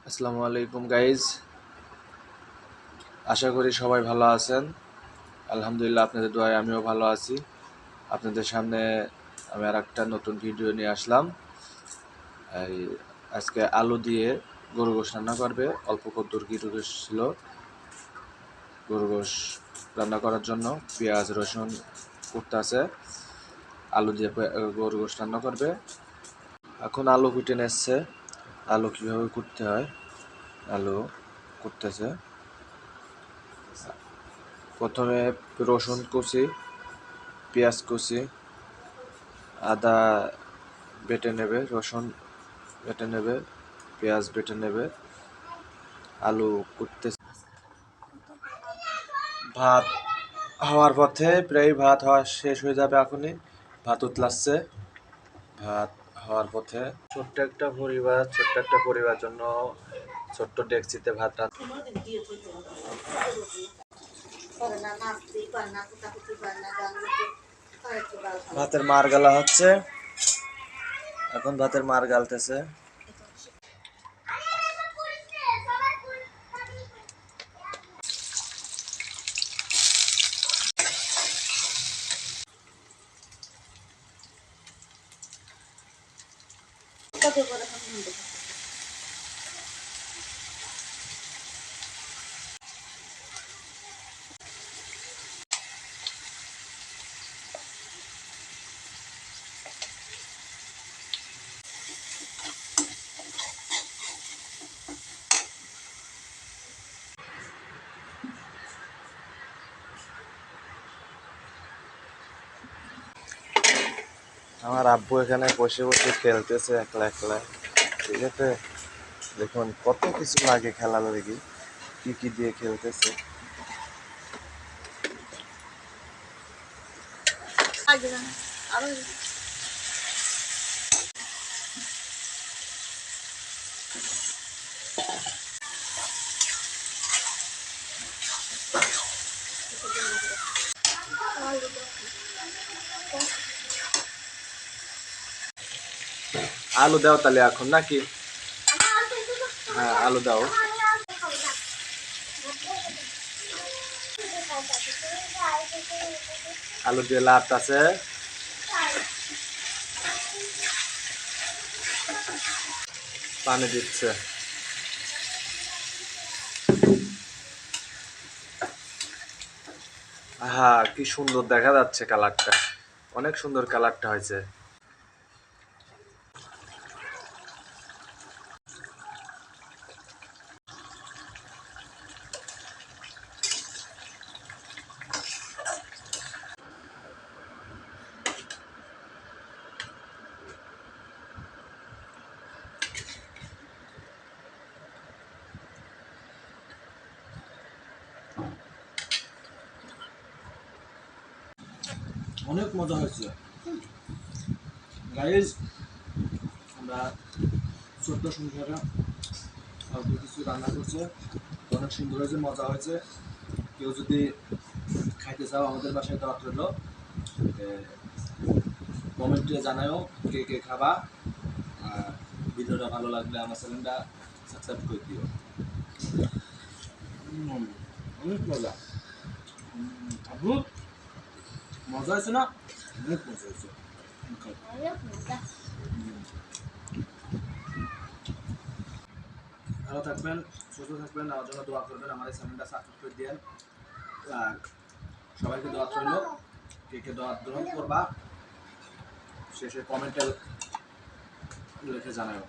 আসসালামু আলাইকুম গাইজ, আশা করি সবাই ভালো আছেন। আলহামদুলিল্লাহ, আপনাদের দোয়ায় আমিও ভালো আছি। আপনাদের সামনে আমি আর একটা নতুন ভিডিও নিয়ে আসলাম। এই আজকে আলু দিয়ে গরু গোশ রান্না করবে। অল্প কদ্দুর গরু গোশ ছিল, গরু গোশ রান্না করার জন্য পেঁয়াজ রসুন কুটতে আছে। আলু দিয়ে গরু গোশ রান্না করবে। এখন আলু কুটে নিচ্ছে। আলু কীভাবে কুটতে হয়, আলু কুটতেছে। প্রথমে রসুন কুচি, পেঁয়াজ কুচি, আদা বেটে নেবে, রসুন বেটে নেবে, পেঁয়াজ বেটে নেবে, আলু কুটতে। ভাত হওয়ার পথে, প্রায় ভাত হওয়া শেষ হয়ে যাবে এখনই। ভাত উতলাচ্ছে, ভাত হওয়ার পথে। ছোট্ট একটা পরিবার জন্য ছোট্ট ডেকচিতে ভাত ভাতের মার গালা হচ্ছে। এখন ভাতের মার গালতেছে। আমার আব্বু এখানে বসে বসে খেলতেছে একলা একলা। ঠিক আছে, দেখুন কত কিছু লাগে খেলা লাগি, কি কি দিয়ে খেলতেছে। আলু দাও তাহলে এখন নাকি? হ্যাঁ, আলু দাও। আলু দিয়ে লাট আছে। পানি দিচ্ছে। হ্যাঁ, কি সুন্দর দেখা যাচ্ছে কালারটা, অনেক সুন্দর কালারটা হয়েছে। অনেক মজা হয়েছে গাইজ। আমরা ছোট্ট সংসারে অল্প কিছু রান্না করছে, অনেক সুন্দর হয়েছে, মজা হয়েছে। কেউ যদি খাইতে চাও আমাদের বাসায় দাওয়াত রইল। কমেন্টে জানাও কে কে খাবা। আর ভিডিওটা ভালো লাগলে আমার চ্যানেলটা সাবস্ক্রাইব করে দিও। অনেক মজা। আবু, মজা হয়েছে না? অনেক মজা হয়েছে। ভালো থাকবেন, সুস্থ থাকবেন, আমার জন্য দোয়া করবেন, আমাদের চ্যানেলটা সাবস্ক্রাইব করে দিন। আর সবাইকে দোয়া রইল, কে কে দোয়া গ্রহণ করবা শেষে কমেন্টে লিখে জানাও।